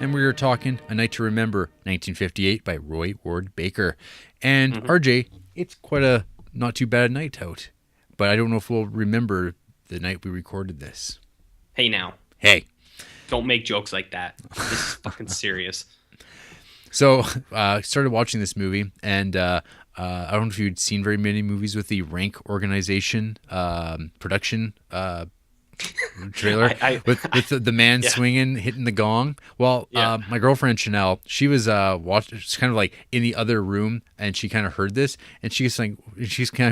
and we were talking A Night to Remember, 1958 by Roy Ward Baker. And RJ, it's quite a not too bad night out, but I don't know if we'll remember the night we recorded this. Hey now. Hey. Don't make jokes like that. This is fucking serious. So, started watching this movie, and I don't know if you'd seen very many movies with the Rank Organization production trailer with the man swinging, hitting the gong. Well, my girlfriend Chanel, she was watching, just kind of like in the other room, and she kind of heard this, and she's kind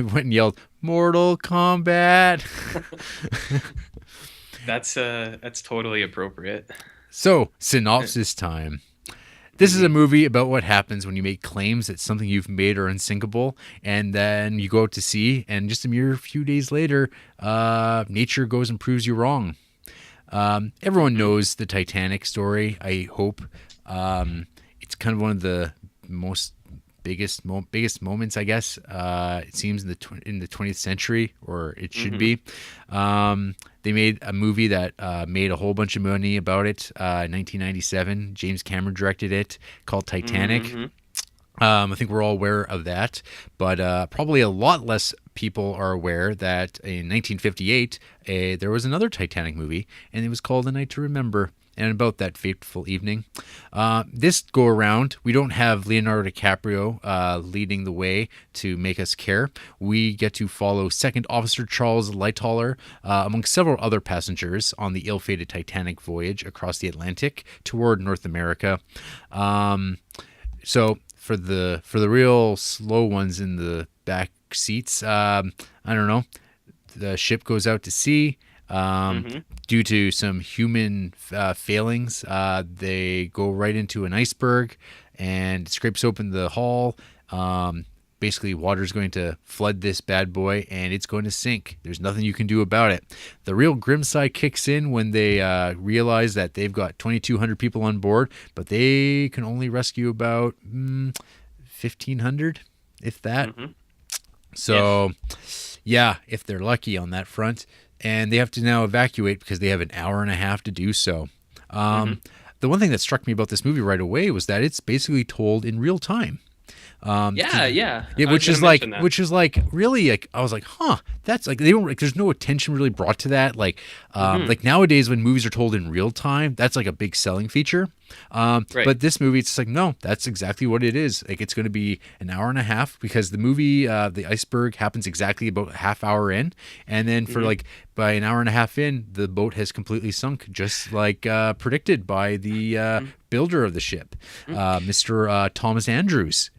of went and yelled, "Mortal Kombat!" That's totally appropriate. So, synopsis time. This is a movie about what happens when you make claims that something you've made are unsinkable, and then you go out to sea, and just a mere few days later, nature goes and proves you wrong. Everyone knows the Titanic story, I hope. It's kind of one of the biggest moments, I guess. It seems in the 20th century, or it should be. They made a movie that made a whole bunch of money about it in 1997. James Cameron directed it, called Titanic. I think we're all aware of that, but probably a lot less people are aware that in 1958 there was another Titanic movie, and it was called A Night to Remember, and about that fateful evening. This go around, we don't have Leonardo DiCaprio leading the way to make us care. We get to follow Second Officer Charles Lightoller, among several other passengers on the ill-fated Titanic voyage across the Atlantic toward North America. So for the real slow ones in the back seats, I don't know, the ship goes out to sea. Due to some human failings, they go right into an iceberg and scrapes open the hull. Basically, water's going to flood this bad boy, and it's going to sink. There's nothing you can do about it. The real grim side kicks in when they realize that they've got 2,200 people on board, but they can only rescue about 1,500, if that. So, yeah, if they're lucky on that front. And they have to now evacuate because they have an hour and a half to do so. The one thing that struck me about this movie right away was that it's basically told in real time. Which is like really, like, I was like, that's like, they don't, like, there's no attention really brought to that. Like, like nowadays when movies are told in real time, that's like a big selling feature. But this movie, it's like, no, that's exactly what it is. Like, it's going to be an hour and a half because the movie, the iceberg happens exactly about a half hour in. And then for like, by an hour and a half in, the boat has completely sunk, just like predicted by the builder of the ship, Mr. Thomas Andrews.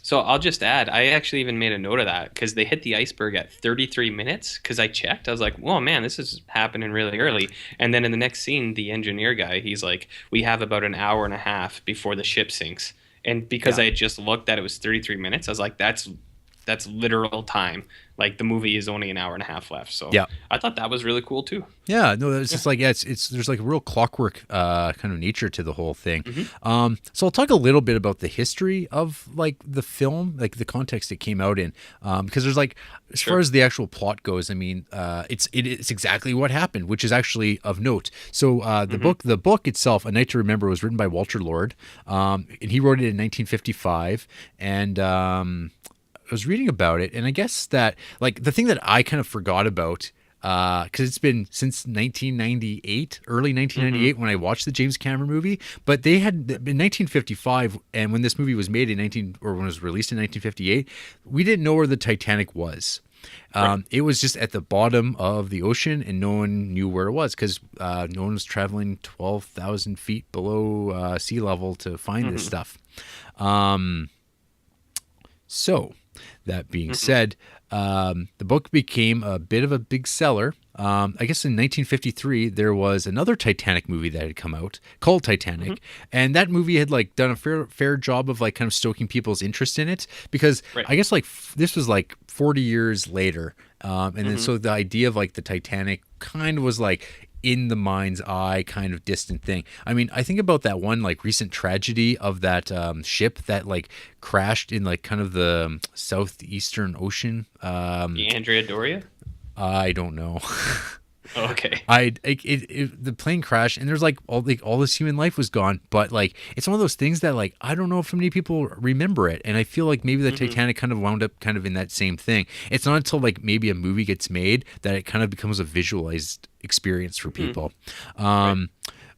So I'll just add, I actually even made a note of that because they hit the iceberg at 33 minutes because I checked. I was like, whoa, man, this is happening really early. And then in the next scene, the engineer guy, he's like, we have about an hour and a half before the ship sinks. And because I had just looked that it was 33 minutes, I was like, that's literal time. Like, the movie is only an hour and a half left. So I thought that was really cool too. Yeah, no, it's just like, it's there's like a real clockwork kind of nature to the whole thing. So I'll talk a little bit about the history of like the film, like the context it came out in, because there's like, as far as the actual plot goes, I mean, it's exactly what happened, which is actually of note. So the book itself, A Night to Remember, was written by Walter Lord, and he wrote it in 1955, and I was reading about it, and I guess that, like, the thing that I kind of forgot about, because it's been since 1998, early 1998, when I watched the James Cameron movie, but they had, in 1955, and when this movie was made when it was released in 1958, we didn't know where the Titanic was. It was just at the bottom of the ocean, and no one knew where it was because no one was traveling 12,000 feet below sea level to find this stuff. So, that being said, the book became a bit of a big seller. I guess in 1953, there was another Titanic movie that had come out called Titanic. And that movie had like done a fair job of like kind of stoking people's interest in it because I guess like this was like 40 years later. And then so the idea of like the Titanic kind of was like in the mind's eye kind of distant thing. I mean, I think about that one like recent tragedy of that ship that like crashed in like kind of the southeastern ocean. The Andrea Doria? I don't know. Oh, okay. The plane crashed, and there's like all this human life was gone. But like it's one of those things that like I don't know if many people remember it, and I feel like maybe the Hmm. Titanic kind of wound up kind of in that same thing. It's not until like maybe a movie gets made that it kind of becomes a visualized experience for Hmm. people. Right. Um,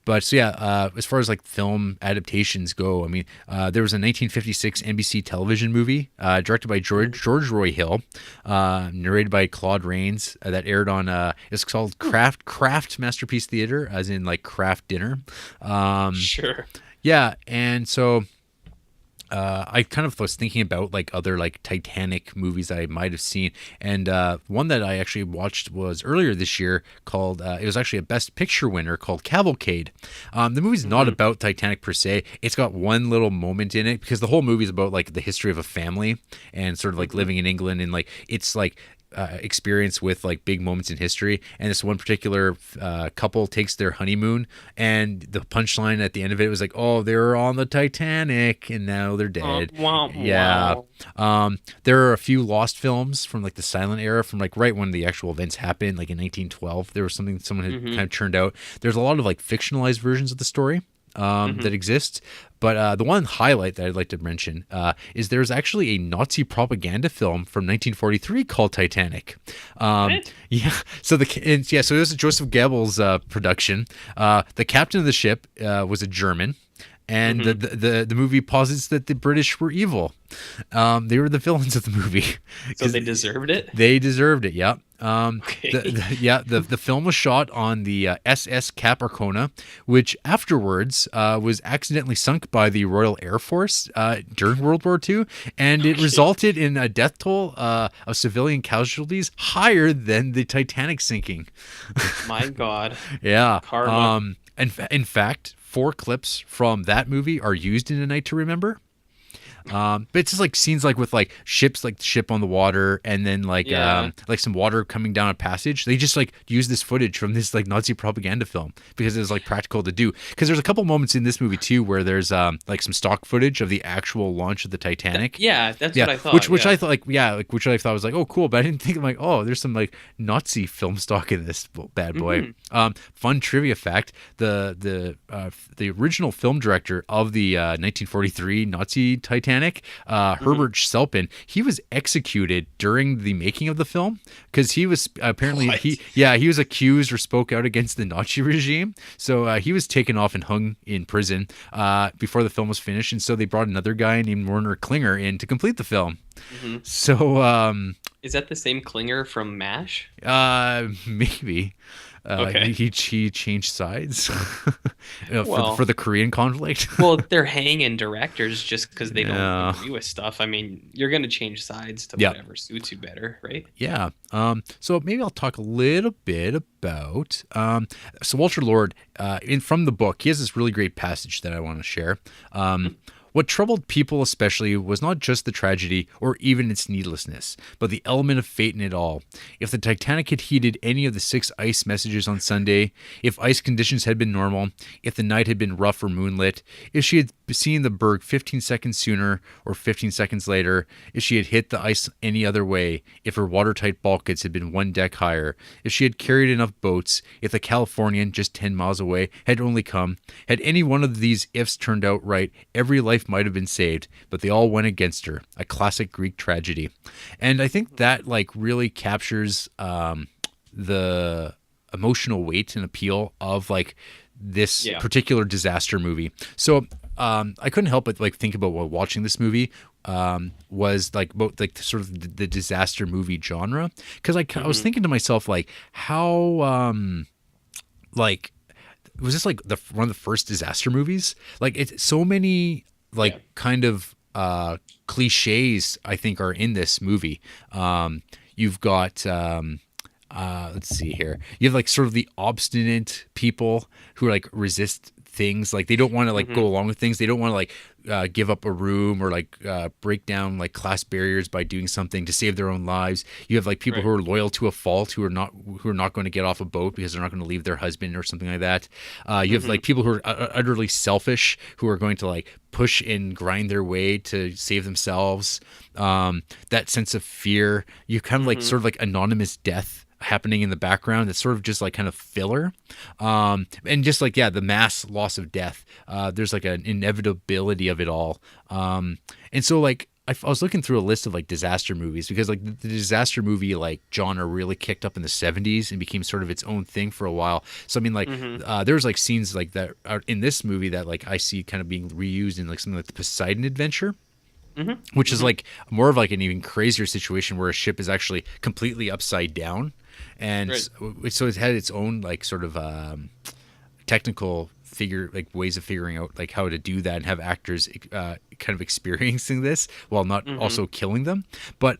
but so yeah, as far as like film adaptations go, I mean, there was a 1956 NBC television movie directed by Hmm. George Roy Hill, narrated by Claude Rains, that aired on. It's called Kraft Masterpiece Theater, as in like Kraft Dinner. Um, Sure. yeah, and so I kind of was thinking about like other like Titanic movies I might have seen, and one that I actually watched was earlier this year called. It was actually a Best Picture winner called Cavalcade. The movie's not Hmm. about Titanic per se. It's got one little moment in it because the whole movie is about like the history of a family and sort of like Hmm. living in England, and like it's like experience with like big moments in history. And this one particular couple takes their honeymoon, and the punchline at the end of it was like, "Oh, they were on the Titanic, and now they're dead." Wow. Yeah. Wow. There are a few lost films from like the silent era, from like right when the actual events happened, like in 1912. There was something someone had kind Hmm. of churned out. There's a lot of like fictionalized versions of the story Hmm. that exist. But the one highlight that I'd like to mention is there's actually a Nazi propaganda film from 1943 called Titanic. What? Yeah, so so it was a Joseph Goebbels production. The captain of the ship was a German, and Hmm. the movie posits that the British were evil. They were the villains of the movie So because they deserved it? they deserved it. Yeah. Okay. The film was shot on the SS Capricorna, which afterwards was accidentally sunk by the Royal Air Force during World War II, and it Okay. resulted in a death toll of civilian casualties higher than the Titanic sinking. My God. Yeah. Karma. In fact, 4 clips from that movie are used in A Night to Remember. But it's just like scenes like with like ships, like the ship on the water, and then Yeah. like some water coming down a passage. They just like use this footage from this like Nazi propaganda film because it's like practical to do. Because there's a couple moments in this movie too where there's like some stock footage of the actual launch of the Titanic. Yeah, that's Yeah, what I thought. which Yeah. I thought which I thought was like, oh cool, but I didn't think like, oh, there's some like Nazi film stock in this bad boy. Hmm. Fun trivia fact: the original film director of the 1943 Nazi Titanic, Hmm. Herbert Selpin, he was executed during the making of the film because he was apparently What? he was accused or spoke out against the Nazi regime. So he was taken off and hung in prison before the film was finished, and so they brought another guy named Werner Klinger in to complete the film. Hmm. So Is that the same Klinger from MASH? maybe Okay. he changed sides Well, for the Korean conflict. well, they're hanging directors just because they don't Yeah. agree with stuff. I mean, you're gonna change sides to Yeah. whatever suits you better, right? Yeah. So maybe I'll talk a little bit about. So Walter Lord, from the book, he has this really great passage that I want to share. What troubled people especially was not just the tragedy or even its needlessness, but the element of fate in it all. If the Titanic had heeded any of the 6 ice messages on Sunday, if ice conditions had been normal, if the night had been rough or moonlit, if she had seen the berg 15 seconds sooner or 15 seconds later, if she had hit the ice any other way, if her watertight bulkheads had been 1 deck higher, if she had carried enough boats, if the Californian, just 10 miles away, had only come, had any one of these ifs turned out right, every life might have been saved, but they all went against her. A classic Greek tragedy. And I think that like really captures the emotional weight and appeal of like this Yeah. particular disaster movie. So I couldn't help but like think about while watching this movie was like about like sort of the disaster movie genre, because I was Hmm. thinking to myself like how like was this like one of the first disaster movies? Like it's so many like Yeah. kind of cliches I think are in this movie. You've got let's see here. You have like sort of the obstinate people who like resist things. Like they don't want to like Hmm. go along with things. They don't want to like give up a room or like break down like class barriers by doing something to save their own lives. You have like people Right. who are loyal to a fault who are not going to get off a boat because they're not going to leave their husband or something like that. You have Hmm. like people who are utterly selfish who are going to like push and grind their way to save themselves. That sense of fear. You kind of like Hmm. sort of like anonymous death happening in the background that's sort of just like kind of filler, and just like, yeah, the mass loss of death, there's like an inevitability of it all, and so like I was looking through a list of like disaster movies, because like the disaster movie like genre really kicked up in the 70s and became sort of its own thing for a while. So I mean, like, there's like scenes like that are in this movie that like I see kind of being reused in like something like the Poseidon Adventure, which is like more of like an even crazier situation where a ship is actually completely upside down, and Right. so it had its own like sort of technical figure like ways of figuring out like how to do that and have actors kind of experiencing this while not also killing them. But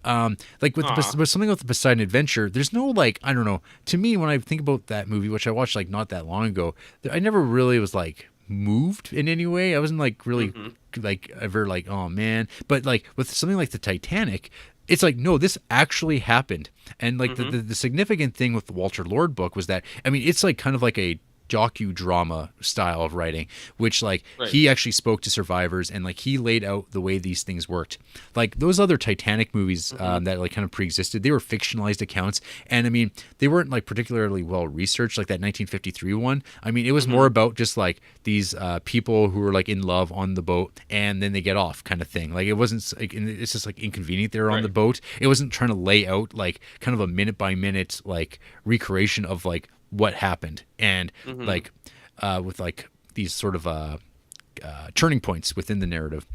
like with something with the Poseidon Adventure, there's no like, I don't know, to me when I think about that movie, which I watched like not that long ago, I never really was like moved in any way. I wasn't like really like ever like, oh man. But like with something like the Titanic, it's like, no, this actually happened. And like the significant thing with the Walter Lord book was that, I mean, it's like kind of like a docudrama style of writing, which like Right. he actually spoke to survivors and like he laid out the way these things worked. Like those other Titanic movies that like kind of pre-existed, they were fictionalized accounts, and I mean they weren't like particularly well researched. Like that 1953 one, I mean it was more about just like these people who were like in love on the boat and then they get off kind of thing. Like it wasn't like, it's just like inconvenient they're on Right. the boat. It wasn't trying to lay out like kind of a minute by minute like recreation of like what happened, and like with like these sort of turning points within the narrative.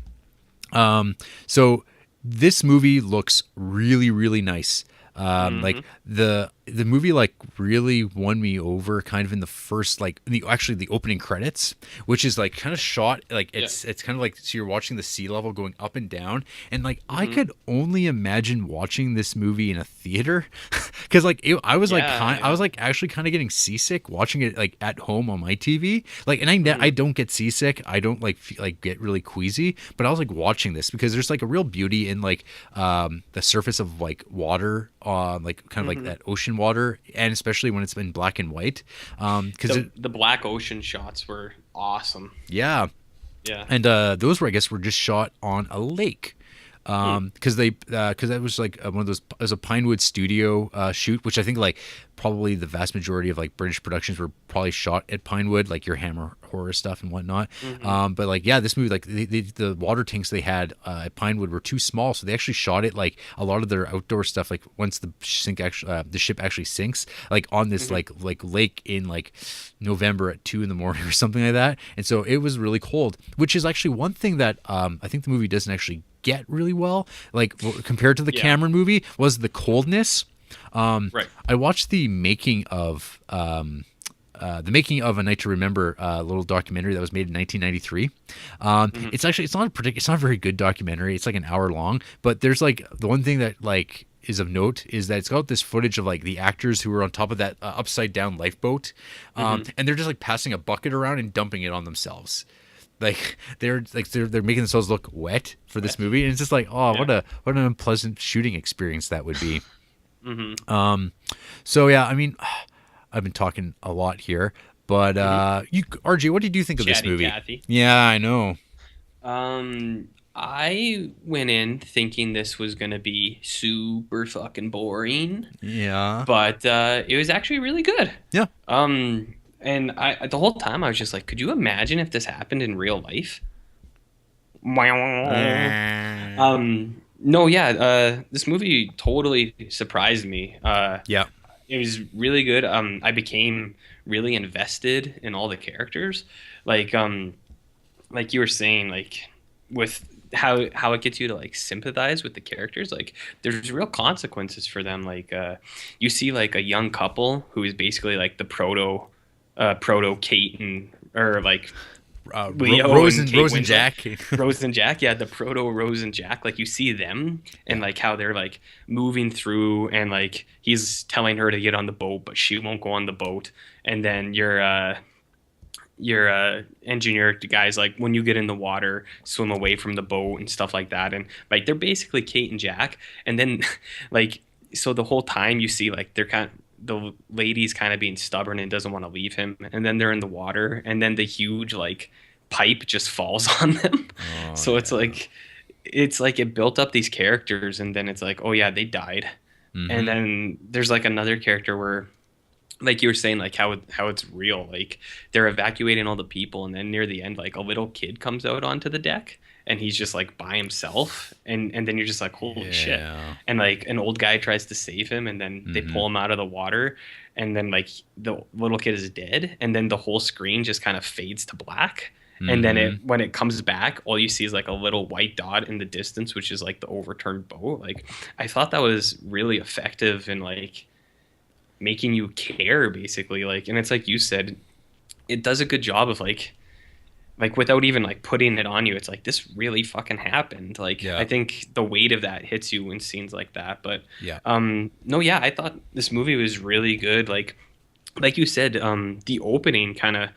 So this movie looks really, really nice. Like the movie like really won me over kind of in the first like actually the opening credits, which is like kind of shot like it's kind of like, so you're watching the sea level going up and down, and like I could only imagine watching this movie in a theater because like I was like I was like actually kind of getting seasick watching it like at home on my TV, like, and I don't get seasick, I don't like like get really queasy, but I was like watching this because there's like a real beauty in like the surface of like water, like kind of like that ocean water, and especially when it's been black and white, because The black ocean shots were awesome. yeah, Yeah. and those were, I guess, were just shot on a lake. Because that was like one of those, it was a Pinewood studio shoot, which I think like probably the vast majority of like British productions were probably shot at Pinewood, like your Hammer horror stuff and whatnot. But like, yeah, this movie, like the water tanks they had at Pinewood were too small, so they actually shot it like a lot of their outdoor stuff. Like once the ship actually sinks, like on this like lake in like November at 2 a.m. or something like that, and so it was really cold, which is actually one thing that I think the movie doesn't actually get really well, like compared to the Cameron movie, was the coldness. Right. I watched the making of A Night to Remember, a little documentary that was made in 1993. It's actually, it's not a very good documentary. It's like an hour long, but there's like the one thing that like is of note is that it's got this footage of like the actors who were on top of that upside down lifeboat, and they're just like passing a bucket around and dumping it on themselves. Like they're making themselves look wet for this movie, and it's just like, oh, what an unpleasant shooting experience that would be. So yeah, I mean, I've been talking a lot here, but you, RJ, what did you think of this Chatty movie? Cathy. Yeah, I know. I went in thinking this was gonna be super fucking boring, Yeah, but it was actually really good. yeah. And I the whole time I was just like, could you imagine if this happened in real life? No, yeah, this movie totally surprised me. Yeah. It was really good. I became really invested in all the characters, like you were saying, like with how it gets you to like sympathize with the characters. Like there's real consequences for them. Like you see like a young couple who is basically like the proto Kate and or like Leo Rose and and Kate Rose and Winslet. Jack. Rose and Jack, yeah, the proto Rose and Jack. Like you see them and like how they're like moving through, and like he's telling her to get on the boat, but she won't go on the boat. And then your engineer guys, like when you get in the water, swim away from the boat and stuff like that. And like they're basically Kate and Jack. And then like so the whole time you see like the lady's kind of being stubborn and doesn't want to leave him, and then they're in the water, and then the huge like pipe just falls on them. So it's like it built up these characters, and then it's like, oh yeah, they died. And Mm-hmm. then there's like another character where, like you were saying, like how it's real. Like they're evacuating all the people, and then near the end, like a little kid comes out onto the deck, and he's just like by himself, and then you're just like, holy shit. Yeah. And like an old guy tries to save him, and then they Mm-hmm. pull him out of the water, and then like the little kid is dead, and then the whole screen just kind of fades to black. And then Mm-hmm. when it comes back, all you see is like a little white dot in the distance, which is like the overturned boat. Like I thought that was really effective and like making you care basically. Like, and it's like you said, it does a good job of like without even like putting it on you, it's like this really fucking happened. Like I Yeah. think the weight of that hits you in scenes like that. But Yeah. no, yeah, I thought this movie was really good. Like you said, the opening kind of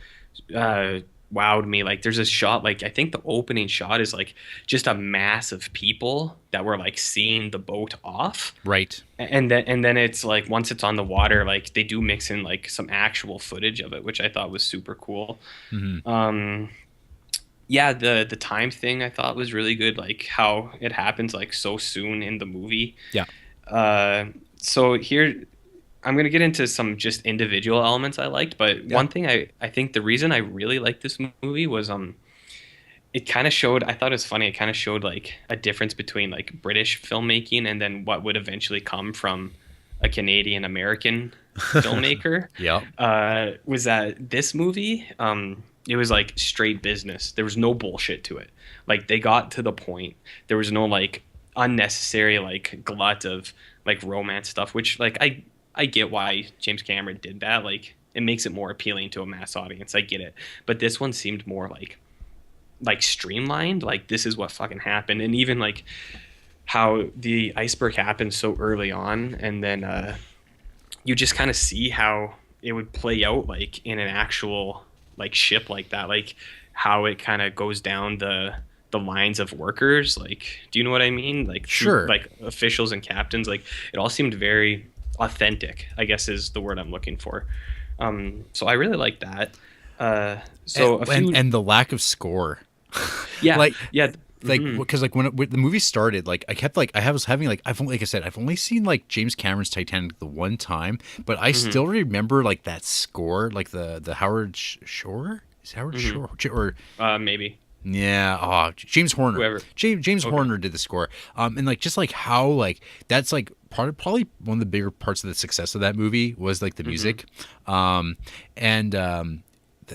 uh wowed me. Like there's a shot, like I think the opening shot is like just a mass of people that were like seeing the boat off. Right. And then it's like once it's on the water, like they do mix in like some actual footage of it, which I thought was super cool. Mm-hmm. um yeah, the time thing I thought was really good, like how it happens like so soon in the movie. Yeah. uh so here I'm going to get into some just individual elements I liked, but Yeah. one thing I think the reason I really liked this movie was it kind of showed, I thought it was funny, it kind of showed like a difference between like British filmmaking and then what would eventually come from a Canadian American filmmaker. Yeah. Was that this movie, it was like straight business. There was no bullshit to it. Like they got to the point. There was no like unnecessary like glut of like romance stuff, which like I get why James Cameron did that. Like it makes it more appealing to a mass audience. I get it. But this one seemed more like streamlined. Like this is what fucking happened. And even like how the iceberg happened so early on, and then you just kind of see how it would play out like in an actual like ship like that, like how it kind of goes down the lines of workers. Like, do you know what I mean? Like through Sure. like officials and captains. Like it all seemed very authentic, I guess is the word I'm looking for. So I really like that. So a few, And the lack of score. yeah, like yeah. like Mhm. because like when the movie started, like I kept like I was having like I've only, like I said, I've only seen like James Cameron's Titanic the one time, but I Mhm. still remember like that score, like the Howard Shore, is it Howard Mhm. Shore or Maybe yeah, James Horner. whoever. James Okay. Horner did the score. And like just like how like that's like probably one of the bigger parts of the success of that movie was like the Mhm. music. And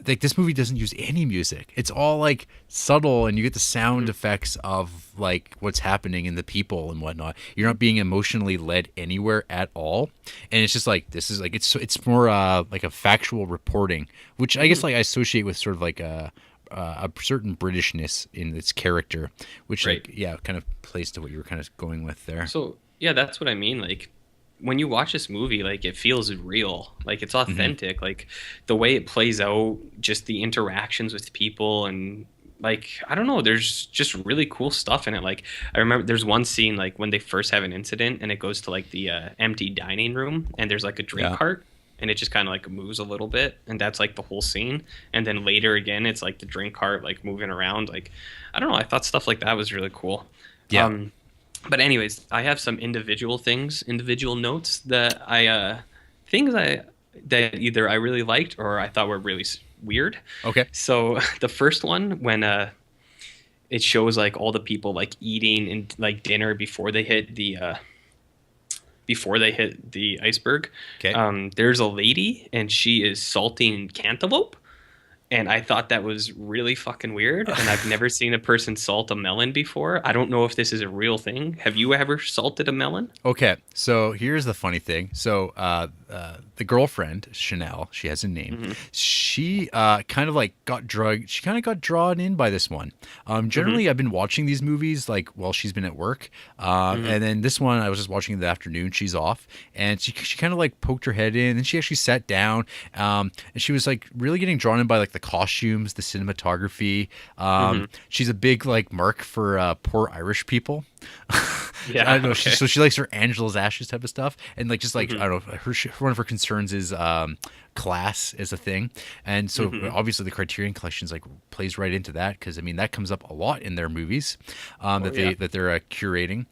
like this movie doesn't use any music. It's all like subtle, and you get the sound Mhm. effects of like what's happening and the people and whatnot. You're not being emotionally led anywhere at all, and it's just like this is like it's more like a factual reporting, which I guess Mhm. like I associate with sort of like a certain Britishness in its character, which Right. like yeah kind of plays to what you were kind of going with there. So yeah, that's what I mean. Like when you watch this movie, like it feels real, like it's Hmm. authentic, like the way it plays out, just the interactions with people, and like I don't know, there's just really cool stuff in it. Like I remember there's one scene like when they first have an incident, and it goes to like the empty dining room, and there's like a drink Yeah. cart. And it just kind of like moves a little bit, and that's like the whole scene. And then later again, it's like the drink cart like moving around. Like I don't know, I thought stuff like that was really cool. Yeah. Um, but anyways, I have some individual notes that things I that either I really liked or I thought were really weird. Okay. So the first one, when it shows like all the people like eating and like dinner before they hit the iceberg. Okay. There's a lady and she is salting cantaloupe. And I thought that was really fucking weird. And I've never seen a person salt a melon before. I don't know if this is a real thing. Have you ever salted a melon? Okay, so here's the funny thing. So the girlfriend Chanel, she has a name. Hmm. She kind of like got drugged. She kind of got drawn in by this one. Hmm. Generally, I've been watching these movies like while she's been at work, Hmm. and then this one I was just watching in the afternoon. She's off, and she kind of like poked her head in, and she actually sat down, and she was like really getting drawn in by like the costumes, the cinematography. Hmm. She's a big like mark for poor Irish people. Yeah. I don't know. Okay. So she likes her Angela's Ashes type of stuff, and like just like Hmm. I don't know. One of her concerns is class as a thing, and so obviously the Criterion Collection's like plays right into that, because I mean that comes up a lot in their movies that they're curating.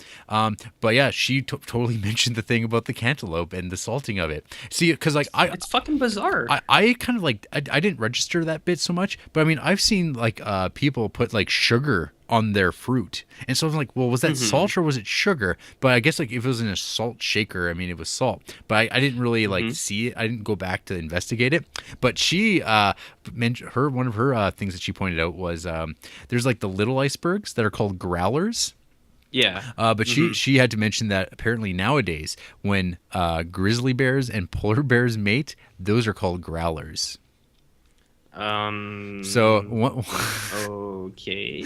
But yeah, she totally mentioned the thing about the cantaloupe and the salting of it. See, because like It's fucking bizarre. I kind of like I didn't register that bit so much, but I mean I've seen like people put like sugar on their fruit, and so I'm like, well, was that salt or was it sugar? But I guess like if it was in a salt shaker, I mean it was salt, but I didn't really like see it. I didn't go back to investigate it. But she mentioned one of her things that she pointed out was there's like the little icebergs that are called growlers. Yeah. But she had to mention that apparently nowadays when grizzly bears and polar bears mate, those are called growlers. So okay.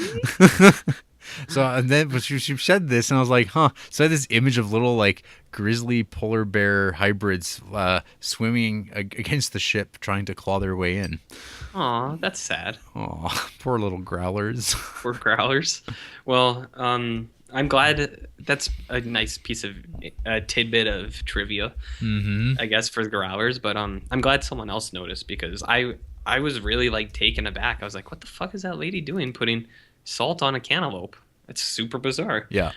So and then but she said this, and I was like, huh. So I had this image of little like grizzly polar bear hybrids swimming against the ship, trying to claw their way in. Aw, that's sad. Aw, poor little growlers. Poor growlers. Well, I'm glad that's a nice piece of tidbit of trivia, I guess, for the growlers. But I'm glad someone else noticed, because I was really like taken aback. I was like, what the fuck is that lady doing putting salt on a cantaloupe? That's super bizarre. Yeah.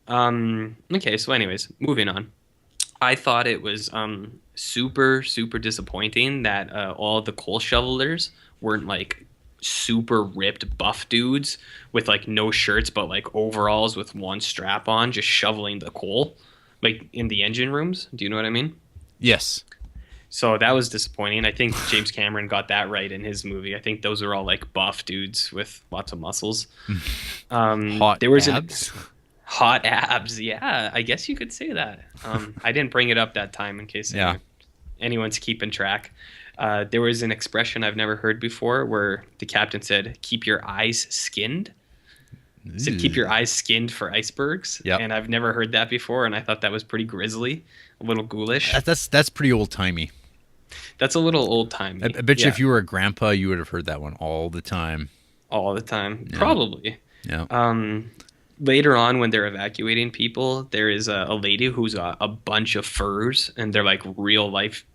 Okay, so anyways, moving on. I thought it was super, super disappointing that all the coal shovelers weren't like super ripped buff dudes with like no shirts but like overalls with one strap on, just shoveling the coal like in the engine rooms. Do you know what I mean? Yes. So that was disappointing. I think James Cameron got that right in his movie. I think those are all like buff dudes with lots of muscles. Hot there was abs. Hot abs. Yeah, I guess you could say that. I didn't bring it up that time in case anyone's keeping track. There was an expression I've never heard before where the captain said, "Keep your eyes skinned." He said, "Keep your eyes skinned for icebergs." Yep. And I've never heard that before, and I thought that was pretty grisly, a little ghoulish. That's pretty old timey. That's a little old timey. I bet you if you were a grandpa, you would have heard that one all the time. All the time, Yeah. probably. Yeah. Later on, when they're evacuating people, there is a lady who's a bunch of furs, and they're like real life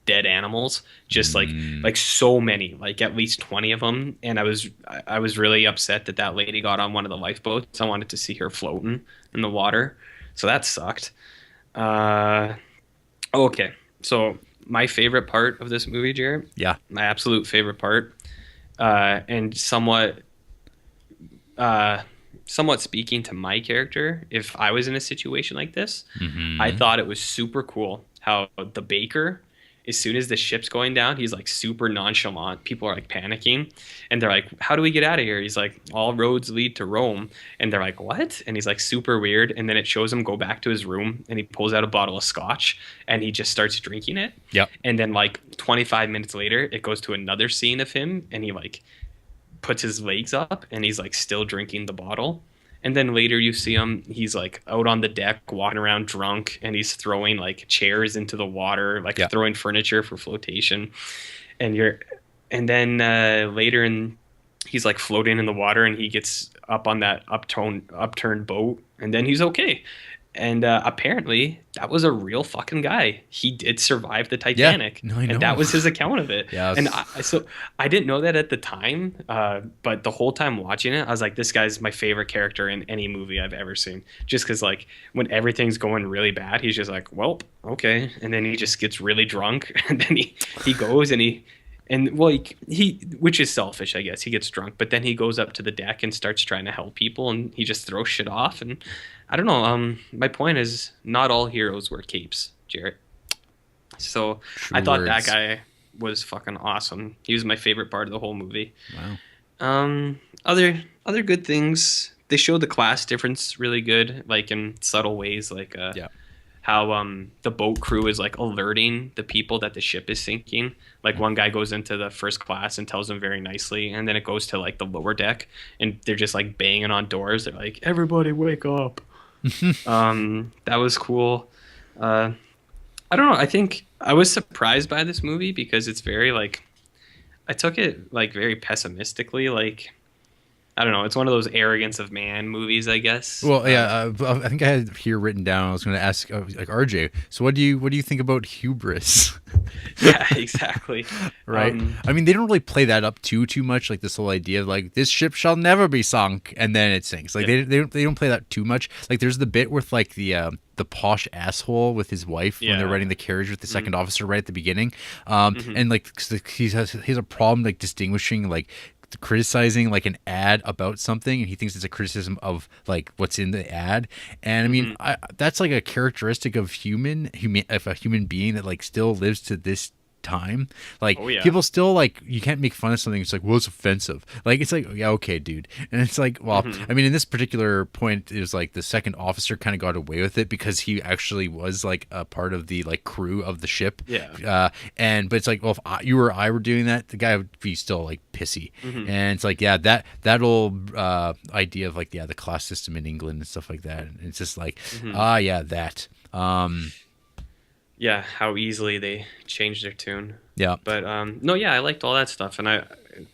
dead animals, just like so many, like at least 20 of them. And I was really upset that lady got on one of the lifeboats. I wanted to see her floating in the water, so that sucked. Okay, so my favorite part of this movie, Jarrett. Yeah. My absolute favorite part, and somewhat speaking to my character, if I was in a situation like this, I thought it was super cool how the baker, as soon as the ship's going down, he's like super nonchalant. People are like panicking, and they're like, "How do we get out of here?" He's like, "All roads lead to Rome." And they're like, "What?" And he's like super weird. And then it shows him go back to his room, and he pulls out a bottle of scotch, and he just starts drinking it. Yep. And then like 25 minutes later, it goes to another scene of him, and he like puts his legs up, and he's like still drinking the bottle. And then later you see him, he's like out on the deck walking around drunk, and he's throwing like chairs into the water, like throwing furniture for flotation. And then later he's like floating in the water, and he gets up on that upturned boat, and then he's okay. And apparently that was a real fucking guy. He did survive the Titanic. Yeah, no, I know. And that was his account of it. Yeah, and I didn't know that at the time, but the whole time watching it, I was like, this guy's my favorite character in any movie I've ever seen. Just because like when everything's going really bad, he's just like, well, okay. And then he just gets really drunk, and then he goes and he which is selfish, I guess. He gets drunk, but then he goes up to the deck and starts trying to help people, and he just throws shit off. And I don't know. My point is, not all heroes wear capes, Jarrett. So True I thought words. that guy was fucking awesome. He was my favorite part of the whole movie. Wow. Other good things. They showed the class difference really good, like in subtle ways, like how the boat crew is like alerting the people that the ship is sinking. Like one guy goes into the first class and tells them very nicely, and then it goes to like the lower deck, and they're just like banging on doors. They're like, "Everybody wake up." That was cool. I don't know. I think I was surprised by this movie because it's very like, I took it like very pessimistically. Like I don't know. It's one of those arrogance of man movies, I guess. Well, yeah, I think I had here written down. I was going to ask, like RJ. So, what do you think about hubris? Yeah, exactly. Right. I mean, they don't really play that up too much. Like this whole idea of like this ship shall never be sunk, and then it sinks. Like Yeah. they don't play that too much. Like there's the bit with like the posh asshole with his wife when they're Yeah. riding the carriage with the second officer right at the beginning, Hmm. and like 'cause he has a problem like distinguishing like criticizing like an ad about something, and he thinks it's a criticism of like what's in the ad. And I mean, Hmm. that's like a characteristic of of a human being that like still lives to this time. Like Oh yeah. people still like, you can't make fun of something. It's like, well, it's offensive. Like it's like, yeah, okay, dude. And it's like, well, Hmm. I mean, in this particular point, it was like the second officer kind of got away with it because he actually was like a part of the like crew of the ship. Yeah. But it's like, well, if you or I were doing that, the guy would be still like pissy. Hmm. And it's like, yeah, that old idea of like, yeah, the class system in England and stuff like that. And it's just like, Hmm. yeah, that. Yeah, how easily they changed their tune. Yeah. But no, yeah, I liked all that stuff, and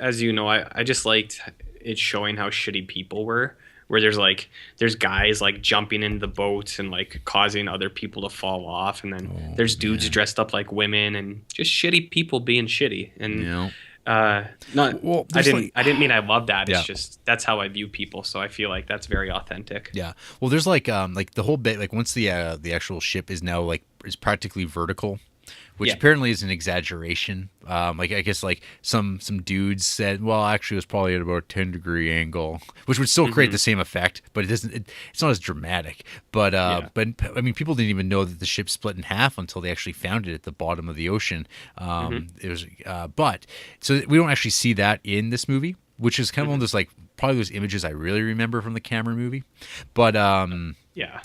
as you know, I just liked it showing how shitty people were. Where there's guys like jumping into the boats and like causing other people to fall off, and then Oh, there's dudes man. dressed up like women and just shitty people being shitty. And You know. not Well, I there's, didn't like- I didn't mean I love that. Yeah. It's just that's how I view people, so I feel like that's very authentic. Yeah. Well, there's like the whole bit, like once the actual ship is now like is practically vertical, which Yeah. apparently is an exaggeration. Like I guess like some dudes said, well, actually it was probably at about a 10-degree angle, which would still create the same effect, but it doesn't. It's not as dramatic. But Yeah. but I mean, people didn't even know that the ship split in half until they actually found it at the bottom of the ocean. It was, but so we don't actually see that in this movie, which is kind of one of those like probably those images I really remember from the Cameron movie. But Yeah.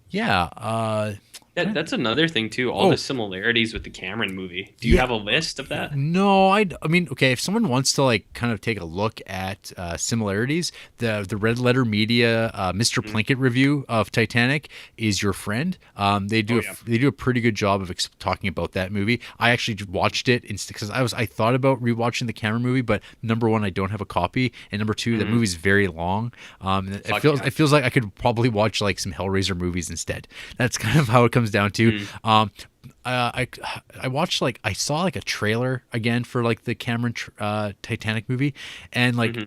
yeah. That's another thing too. All Oh. the similarities with the Cameron movie. Do you Yeah. have a list of that? No, I mean, okay, if someone wants to like kind of take a look at similarities, the Red Letter Media Mr. Plinkett review of Titanic is your friend. They do yeah. they do a pretty good job of talking about that movie. I actually watched it because I thought about rewatching the Cameron movie, but number one, I don't have a copy, and number two, that movie's very long. And it Fuck feels yeah. it feels like I could probably watch like some Hellraiser movies instead. That's kind of how it comes down to. I watched like I saw like a trailer again for like the Cameron Titanic movie, and like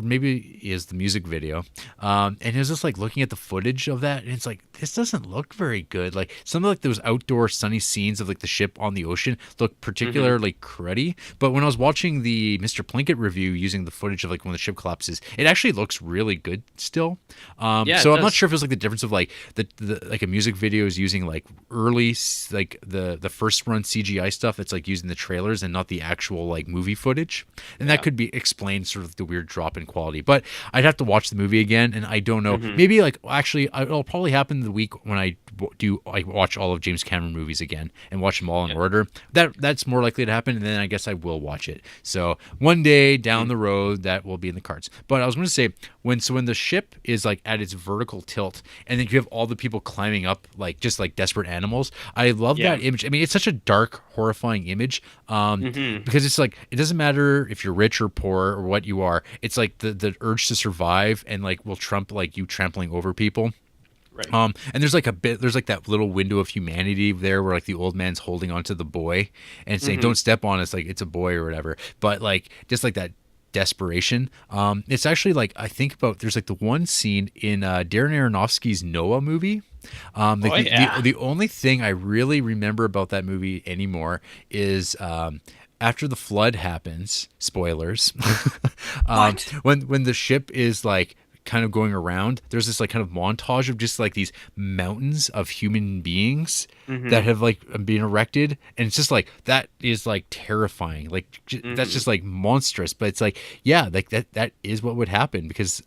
maybe is the music video, and it was just like looking at the footage of that, and it's like this doesn't look very good. Like some of like those outdoor sunny scenes of like the ship on the ocean look particularly cruddy, but when I was watching the Mr. Plinkett review using the footage of like when the ship collapses, it actually looks really good still. Yeah, So it I'm not does. sure if it's like the difference of like the like a music video is using like early like the first run CGI stuff that's like using the trailers and not the actual like movie footage, and that Yeah. could be explained sort of the weird drop in quality. But I'd have to watch the movie again, and I don't know. Maybe like actually it'll probably happen the week when I watch all of James Cameron movies again and watch them all in order. That's more likely to happen, and then I guess I will watch it. So one day down the road that will be in the cards. But I was going to say when the ship is like at its vertical tilt, and then you have all the people climbing up like just like desperate animals. I love Yeah. that image. I mean, it's such a dark, horrifying image because it's like it doesn't matter if you're rich or poor or what you are. It's like the urge to survive and like will trump like you trampling over people. Right. And there's like that little window of humanity there where like the old man's holding onto the boy and saying, "Don't step on us," like it's a boy or whatever. But like just like that desperation. It's actually like I think about there's like the one scene in Darren Aronofsky's Noah movie. Like yeah. the only thing I really remember about that movie anymore is after the flood happens. Spoilers. What? When the ship is like kind of going around, there's this like kind of montage of just like these mountains of human beings that have like been erected, and it's just like that is like terrifying, like that's just like monstrous. But it's like, yeah, like that is what would happen because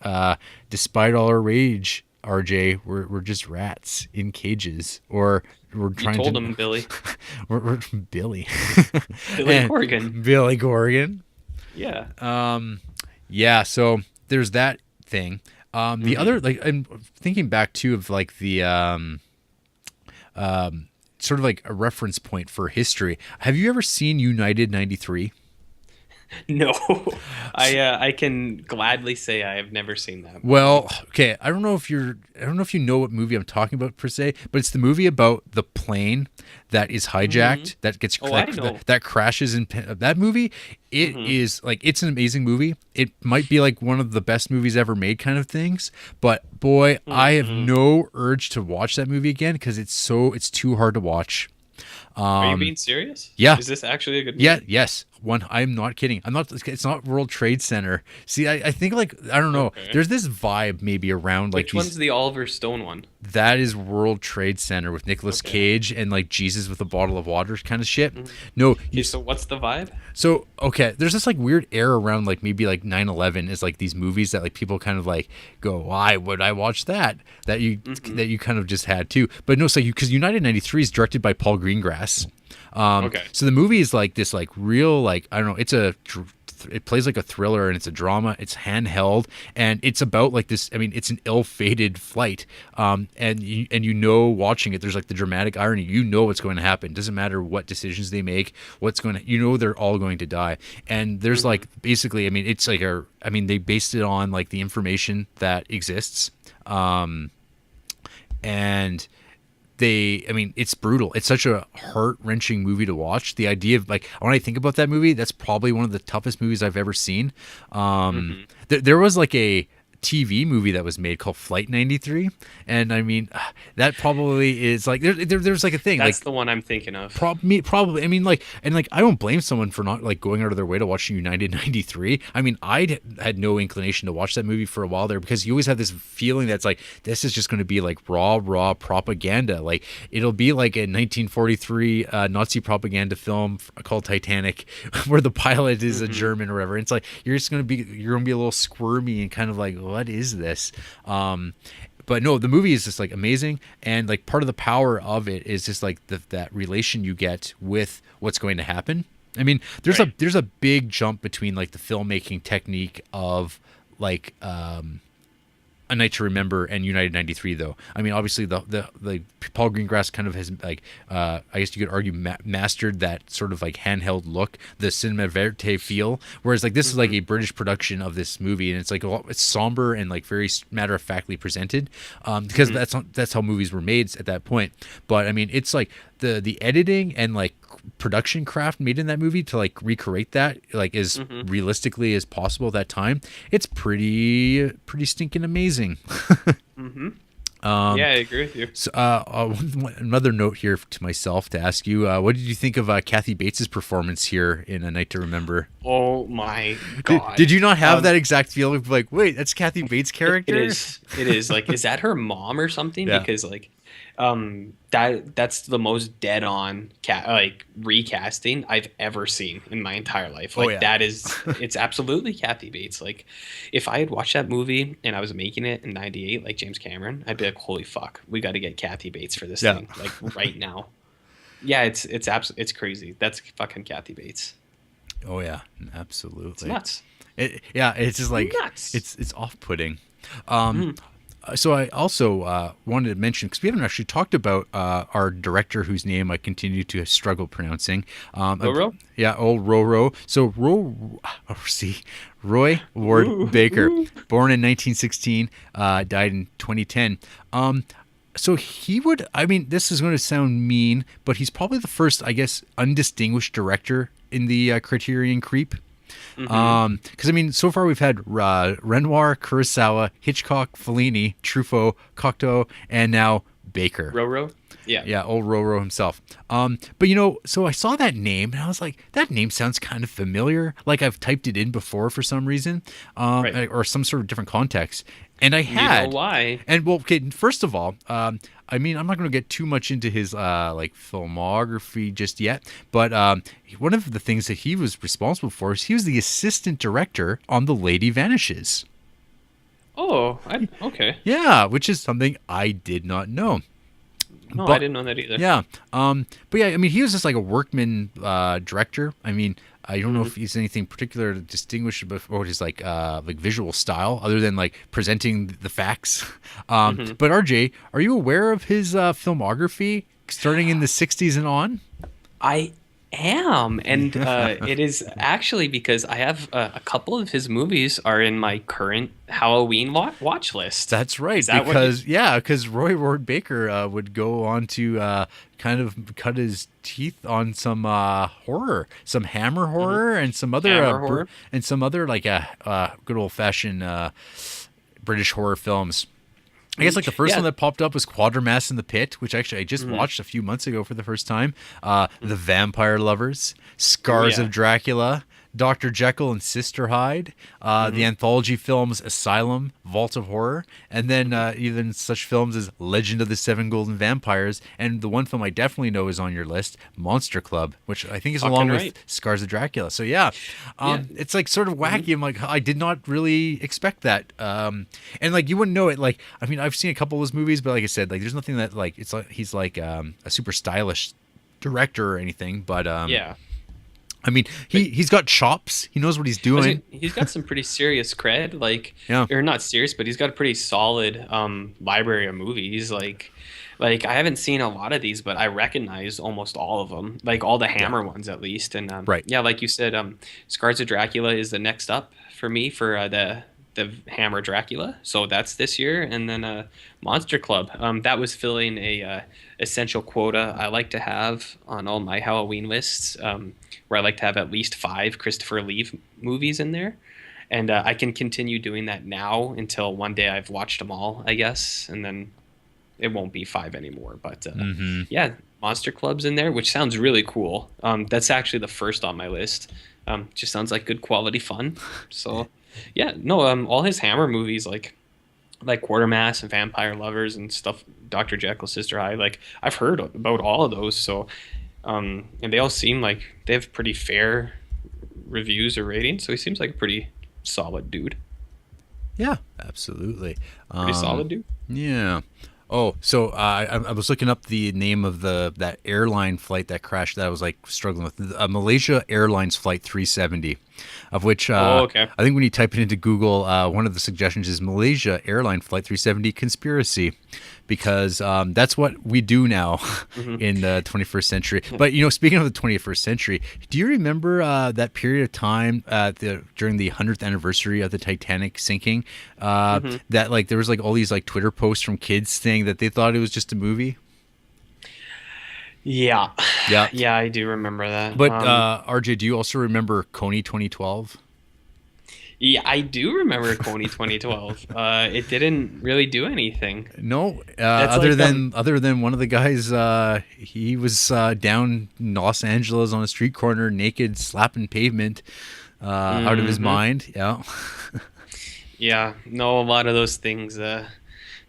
despite all our rage, RJ, we're just rats in cages, or we're You trying told to him, Billy. we're Billy Billy And- Corgan. Billy Corgan. Yeah. Yeah, so there's that thing. The other, like, I'm thinking back too of like the sort of like a reference point for history. Have you ever seen United '93? No, I can gladly say I have never seen that movie. Well, okay, I don't know if you know what movie I'm talking about per se, but it's the movie about the plane that is Hmm. hijacked, that gets Oh, I know. that crashes in that movie. It Hmm. is like it's an amazing movie. It might be like one of the best movies ever made kind of things, but boy, I have Hmm. no urge to watch that movie again because it's too hard to watch. Are you Um being serious? yeah, Is this actually a good yeah, movie? yes. One, I'm not kidding. I'm not. It's not World Trade Center. See, I think like I don't know. Okay. There's this vibe maybe around like Which these. one's the Oliver Stone one? That is World Trade Center with Nicolas Okay. Cage and like Jesus with a bottle of water kind of shit. Mhm. No, Okay, so what's the vibe? so okay. There's this like weird air around like maybe like 9/11 is like these movies that like people kind of like go, why would I watch that? Hmm. That you kind of just had too. But no, it's like because United 93 is directed by Paul Greengrass. Okay. So the movie is like this, like real, like I don't know. It plays like a thriller and it's a drama. It's handheld and it's about like this. I mean, it's an ill-fated flight. And you know, watching it, there's like the dramatic irony. You know what's going to happen. Doesn't matter what decisions they make. What's going to, you know, they're all going to die. And there's Hmm. like basically, I mean, it's like a. I mean, they based it on like the information that exists. And I mean, it's brutal. It's such a heart-wrenching movie to watch. The idea of like when I think about that movie, that's probably one of the toughest movies I've ever seen. Hmm. There was like a TV movie that was made called Flight 93, and I mean that probably is like there's like a thing That's like the one I'm thinking of. Probably. I mean, like, and like, I don't blame someone for not like going out of their way to watch United 93. I mean, I had no inclination to watch that movie for a while there because you always have this feeling that's like, this is just going to be like raw propaganda. Like, it'll be like a 1943 Nazi propaganda film called Titanic where the pilot is a Hmm. German or whatever. It's like, you're going to be a little squirmy and kind of like, what is this? But no, the movie is just like amazing, and like part of the power of it is just like that relation you get with what's going to happen. I mean, Right. there's a big jump between like the filmmaking technique of like a Night to Remember and United 93 though. I mean, obviously the Paul Greengrass kind of has like I guess you could argue mastered that sort of like handheld look, the cinema verite feel, whereas like this is like Hmm. a British production of this movie and it's like it's somber and like very matter of factly presented because Hmm. that's how movies were made at that point. But I mean, it's like the editing and like production craft made in that movie to like recreate that like as Hmm. realistically as possible at that time, it's pretty stinking amazing. Hmm. Yeah, I agree with you. So, another note here to myself to ask you, what did you think of Kathy Bates's performance here in A Night to Remember? Oh my Did God. you not have Um, that exact feeling of like, wait, that's Kathy Bates' it character? is. It is like, is that her mom or something? Yeah. Because like, that's the most dead on like recasting I've ever seen in my entire life. Oh Like yeah. that is, it's absolutely Kathy Bates. Like, if I had watched that movie and I was making it in '98, like James Cameron, I'd be like, holy fuck, we got to get Kathy Bates for this Yeah. thing, like right now. Yeah, it's crazy. That's fucking Kathy Bates. Oh yeah. It's Absolutely. nuts. Yeah. It's just like Nuts. it's off-putting. Um, Mm. so I also wanted to mention because we haven't actually talked about our director whose name I continue to struggle pronouncing. Roro? Yeah, old Roro. So see, Roy Ward Ooh, Baker, ooh. born in 1916, died in 2010. So he would. I mean, this is going to sound mean, but he's probably the first, I guess, undistinguished director in the Criterion Creep. Mm-hmm. Because I mean, so far we've had Renoir, Kurosawa, Hitchcock, Fellini, Truffaut, Cocteau, and now Baker. Roro? Yeah. Yeah, old Roro himself. But you know, so I saw that name and I was like, that name sounds kind of familiar. Like I've typed it in before for some reason, Right. or some sort of different context. And I You know had, why? and well, okay, first of all, I mean, I'm not going to get too much into his like filmography just yet, but one of the things that he was responsible for is he was the assistant director on The Lady Vanishes. Oh, okay. Yeah, which is something I did not know. No, I But didn't know that either. yeah, but yeah, I mean, he was just like a workman director. I mean, I don't know Hmm. if he's anything particular to distinguish about his like visual style, other than like presenting the facts. Hmm. But RJ, are you aware of his filmography starting in the '60s and on? I am, and it is actually because I have a couple of his movies are in my current Halloween watch list. That's Is right, that what you? because Roy Ward Baker would go on to kind of cut his teeth on some horror, some Hammer Mhm. horror, and some other Hammer horror? and some other like good old fashioned British horror films. I guess Mhm. like the first Yeah. one that popped up was Quatermass in the Pit, which actually I just Mhm. watched a few months ago for the first time. The Vampire Lovers, Oh Scars yeah. of Dracula, Dr. Jekyll and Sister Hyde, the Mhm. anthology films Asylum, Vault of Horror, and then even such films as Legend of the Seven Golden Vampires, and the one film I definitely know is on your list, Monster Club, which I think is along Fucking with right. Scars of Dracula. So yeah, Yeah. it's like sort of Mhm. wacky. I'm like, I did not really expect that. And like you wouldn't know it. Like, I mean, I've seen a couple of his movies, but like I said, like there's nothing that like it's like he's like a super stylish director or anything. But Yeah. I mean, But he's got chops. He knows what he's I was doing. he's got some pretty serious cred, like, Yeah. or not serious, but he's got a pretty solid library of movies. Like I haven't seen a lot of these, but I recognize almost all of them, like all the Yeah. Hammer ones at least. And Right. yeah, like you said, Scars of Dracula is the next up for me for the Hammer Dracula. So that's this year, and then Monster Club. That was filling a essential quota I like to have on all my Halloween lists, where I like to have at least 5 Christopher Lee movies in there, and I can continue doing that now until one day I've watched them all, I guess, and then it won't be 5 anymore. But Mm-hmm. yeah, Monster Club's in there, which sounds really cool. That's actually the first on my list. Just sounds like good quality fun. So yeah, no, all his Hammer movies like Quartermass and Vampire Lovers and stuff, Dr. Jekyll, Sister Hyde, like I've heard about all of those. So and they all seem like they have pretty fair reviews or ratings. So he seems like a pretty solid dude. Yeah. Absolutely. Pretty solid dude. Yeah. Oh, so I was looking up the name of that airline flight that crashed that I was like struggling with. Malaysia Airlines Flight 370, of which Oh, okay. I think when you type it into Google, one of the suggestions is Malaysia Airline Flight 370 conspiracy, because that's what we do now Hmm. in the 21st century. But speaking of the 21st century, do you remember that period of time during the 100th anniversary of the Titanic sinking? Hmm. That like there was like all these like Twitter posts from kids saying that they thought it was just a movie. Yeah, Yeah. yeah, I do remember that. But RJ, do you also remember Coney 2012? Yeah, I do remember Coney 2012. It didn't really do anything. No, That's other like than one of the guys, he was down in Los Angeles on a street corner, naked, slapping pavement, out of his Mhm. mind. Yeah, Yeah, no, a lot of those things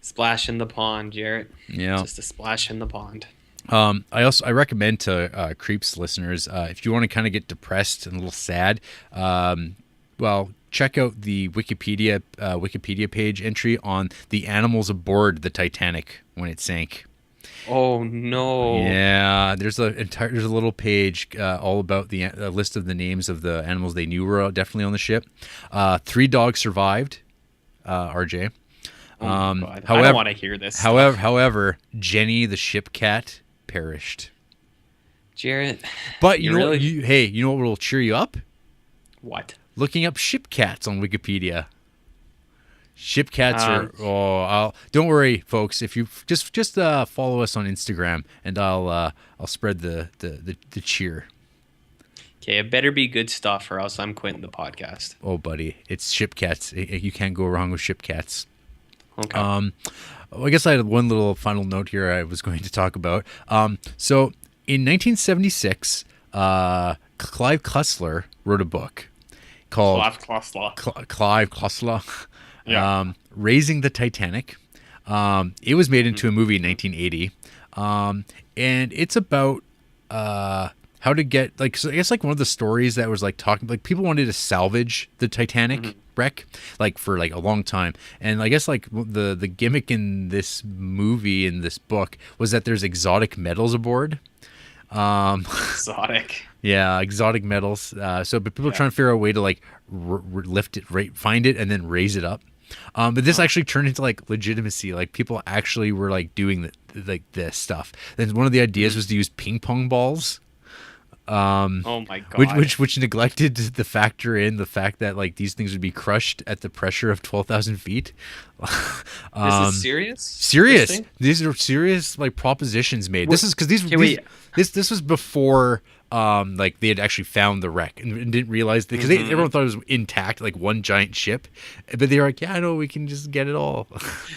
splash in the pond, Jarrett. yeah. Just a splash in the pond. I recommend to Creeps listeners, if you want to kind of get depressed and a little sad, well, check out the Wikipedia page entry on the animals aboard the Titanic when it sank. Oh no. Yeah, there's a little page all about the a list of the names of the animals they knew were definitely on the ship. 3 dogs survived, RJ. Oh my God. I However, don't want to hear this stuff. however, Jenny the ship cat perished. Jarrett, But you really you know what will cheer you up? what? Looking up ship cats on Wikipedia. Ship cats Um, don't worry, folks. If you just follow us on Instagram, and I'll spread the cheer. Okay, it better be good stuff or else I'm quitting the podcast. Oh, buddy, it's ship cats. You can't go wrong with ship cats. Okay. Well, I guess I had one little final note here I was going to talk about. So in 1976, Clive Cussler wrote a book called Clive Cussler, Yeah. Raising the Titanic. It was made into a movie in 1980, and it's about how to get like, so I guess like one of the stories that was like talking, like people wanted to salvage the Titanic wreck like for like a long time, and I guess like the gimmick in this movie, in this book, was that there's exotic metals aboard. Exotic. Yeah, exotic metals. But people are Yeah. trying to figure out a way to like lift it, find it, and then raise it up. But this actually turned into like legitimacy. Like people actually were like doing like this stuff. And one of the ideas was to use ping pong balls. Oh my god. which neglected to factor in the fact that like these things would be crushed at the pressure of 12,000 feet. This is serious? Serious. This thing? These are serious like propositions made. This is because Okay, wait. this was before like they had actually found the wreck and didn't realize because everyone thought it was intact, like one giant ship, but they were like, yeah, no, we can just get it all.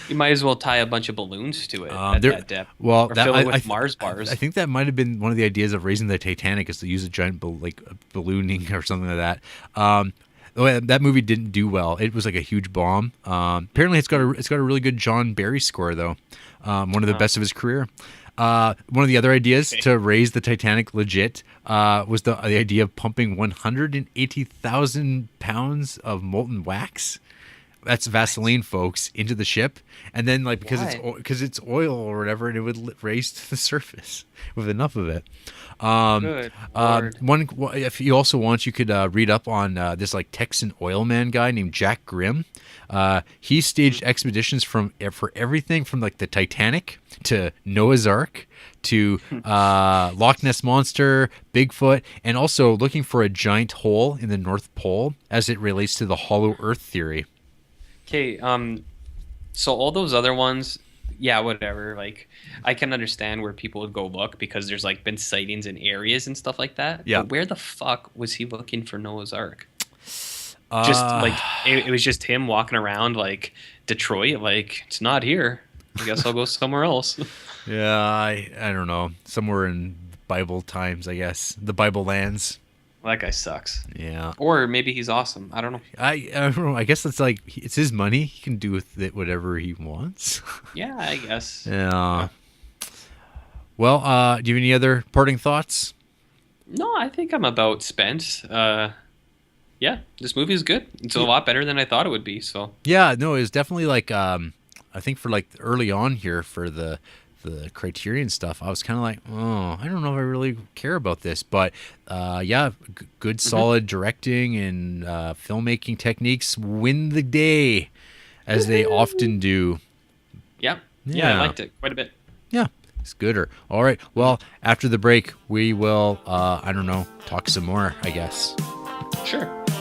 You might as well tie a bunch of balloons to it at that depth. Well, or fill it with Mars bars. I think that might have been one of the ideas of raising the Titanic is to use a giant ballooning or something like that. That movie didn't do well. It was like a huge bomb. Apparently, it's got a really good John Barry score though, one of the best of his career. One of the other ideas to raise the Titanic legit was the idea of pumping 180,000 pounds of molten wax. That's Vaseline, folks, into the ship, and then like because it's oil or whatever, and it would raise to the surface with enough of it. Good Lord. If you also want, you could read up on this like Texan oil man guy named Jack Grimm. He staged expeditions for everything from like the Titanic to Noah's Ark to Loch Ness Monster, Bigfoot, and also looking for a giant hole in the North Pole as it relates to the hollow Earth theory. Okay, so all those other ones, yeah, whatever. Like, I can understand where people would go look because there's like been sightings in areas and stuff like that. Yeah. But where the fuck was he looking for Noah's Ark? Just like it was just him walking around like Detroit, like it's not here. I guess I'll go somewhere else. Yeah, I don't know, somewhere in Bible times, I guess, the Bible lands. That guy sucks. Yeah. Or maybe he's awesome. I don't know. I don't know. I guess it's like it's his money. He can do with it whatever he wants. Yeah, I guess. Yeah. Well, do you have any other parting thoughts? No, I think I'm about spent. Yeah, this movie is good. It's a lot better than I thought it would be. So Yeah, no, it was definitely like I think for like early on here for the Criterion stuff, I was kind of like, oh, I don't know if I really care about this, but yeah, good solid directing and filmmaking techniques win the day, as they often do. yeah, I liked it quite a bit. Yeah, it's gooder. All right, well, after the break, we will I don't know, talk some more, I guess. Sure.